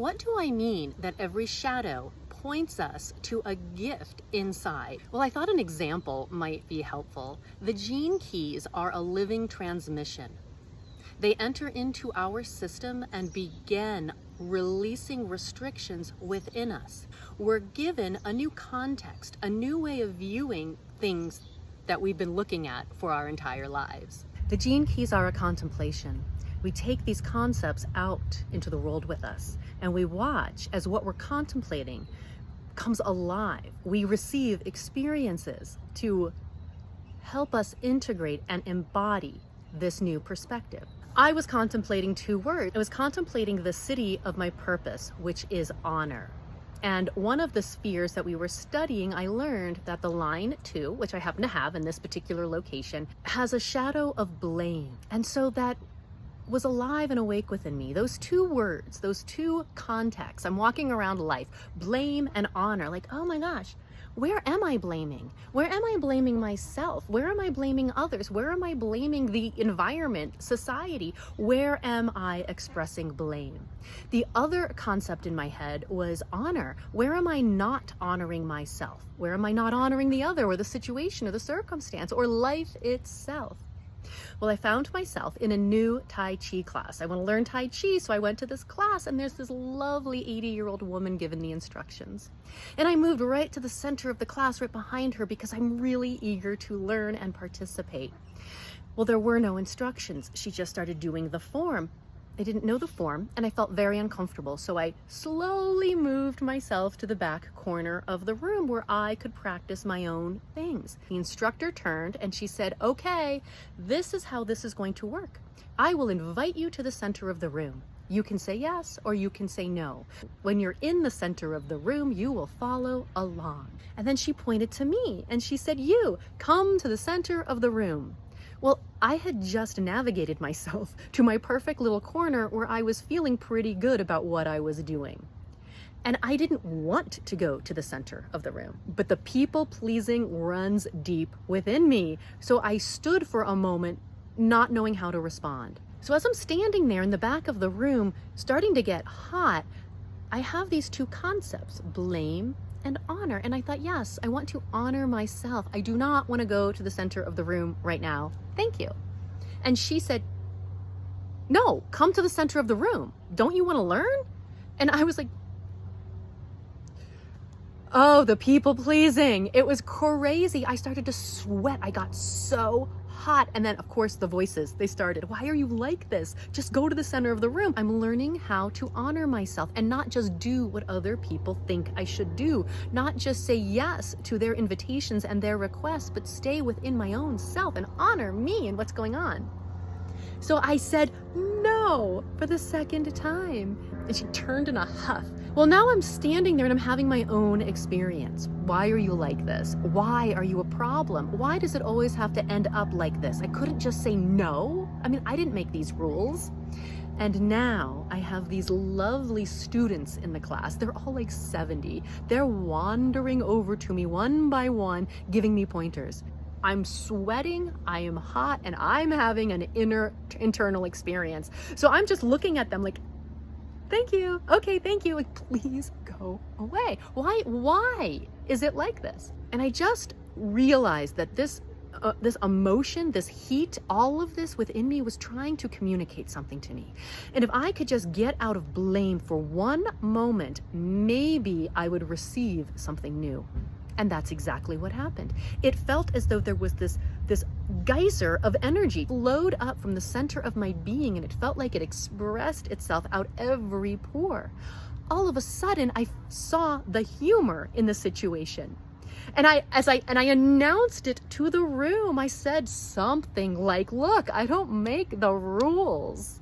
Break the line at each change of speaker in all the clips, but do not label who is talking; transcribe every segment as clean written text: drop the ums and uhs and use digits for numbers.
What do I mean that every shadow points us to a gift inside? Well, I thought an example might be helpful. The gene keys are a living transmission. They enter into our system and begin releasing restrictions within us. We're given a new context, a new way of viewing things that we've been looking at for our entire lives. The gene keys are a contemplation. We take these concepts out into the world with us, and we watch as what we're contemplating comes alive. We receive experiences to help us integrate and embody this new perspective. I was contemplating two words. I was contemplating the city of my purpose, which is honor. And one of the spheres that we were studying, I learned that the line 2, which I happen to have in this particular location, has a shadow of blame. And so that was alive and awake within me. Those two words, those two contexts. I'm walking around life, blame and honor, like, oh my gosh, where am I blaming? Where am I blaming myself? Where am I blaming others? Where am I blaming the environment, society? Where am I expressing blame? The other concept in my head was honor. Where am I not honoring myself? Where am I not honoring the other or the situation or the circumstance or life itself? Well, I found myself in a new Tai Chi class. I want to learn Tai Chi, so I went to this class, and there's this lovely 80-year-old woman giving the instructions. And I moved right to the center of the class, right behind her, because I'm really eager to learn and participate. Well, there were no instructions. She just started doing the form. I didn't know the form, and I felt very uncomfortable, so I slowly moved myself to the back corner of the room where I could practice my own things. The instructor turned and she said, okay, this is how this is going to work. I will invite you to the center of the room. You can say yes or you can say no. When you're in the center of the room, you will follow along. And then she pointed to me and she said, you, come to the center of the room. Well, I had just navigated myself to my perfect little corner where I was feeling pretty good about what I was doing. And I didn't want to go to the center of the room, but the people-pleasing runs deep within me. So I stood for a moment, not knowing how to respond. So as I'm standing there in the back of the room, starting to get hot, I have these two concepts, blame and honor. And I thought, yes, I want to honor myself. I do not want to go to the center of the room right now. Thank you. And she said, no, come to the center of the room. Don't you want to learn? And I was like, oh, the people pleasing. It was crazy. I started to sweat. I got so hot. And then, of course, the voices, they started, why are you like this? Just go to the center of the room. I'm learning how to honor myself and not just do what other people think I should do, not just say yes to their invitations and their requests, but stay within my own self and honor me and what's going on. So I said no for the second time. And she turned in a huff. Well, now I'm standing there and I'm having my own experience. Why are you like this? Why are you a problem? Why does it always have to end up like this? I couldn't just say no. I mean, I didn't make these rules. And now I have these lovely students in the class. They're all like 70. They're wandering over to me one by one, giving me pointers. I'm sweating, I am hot, and I'm having an internal experience. So I'm just looking at them like, thank you. Okay, thank you. Like, please go away. Why is it like this? And I just realized that this emotion, this heat, all of this within me was trying to communicate something to me. And if I could just get out of blame for one moment, maybe I would receive something new. And that's exactly what happened. It felt as though there was this geyser of energy flowed up from the center of my being, and it felt like it expressed itself out every pore. All of a sudden, I saw the humor in the situation. And I announced it to the room. I said something like, look, I don't make the rules.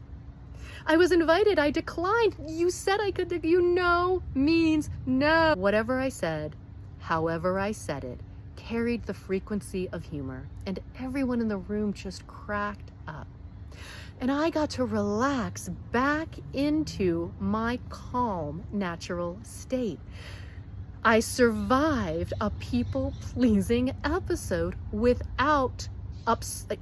I was invited, I declined. You said I could, no means no. Whatever I said, however I said it, carried the frequency of humor, and everyone in the room just cracked up. And I got to relax back into my calm, natural state. I survived a people-pleasing episode without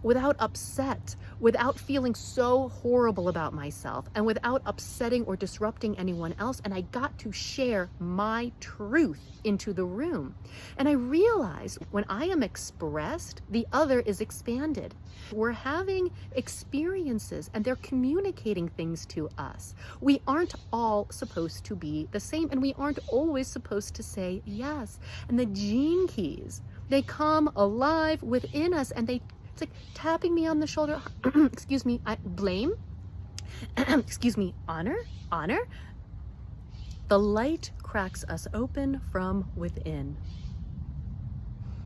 without upset, without feeling so horrible about myself, and without upsetting or disrupting anyone else. And I got to share my truth into the room. And I realized when I am expressed, the other is expanded. We're having experiences and they're communicating things to us. We aren't all supposed to be the same, and we aren't always supposed to say yes. And the gene keys, they come alive within us, and it's like tapping me on the shoulder. Excuse me, blame. Excuse me, honor. The light cracks us open from within.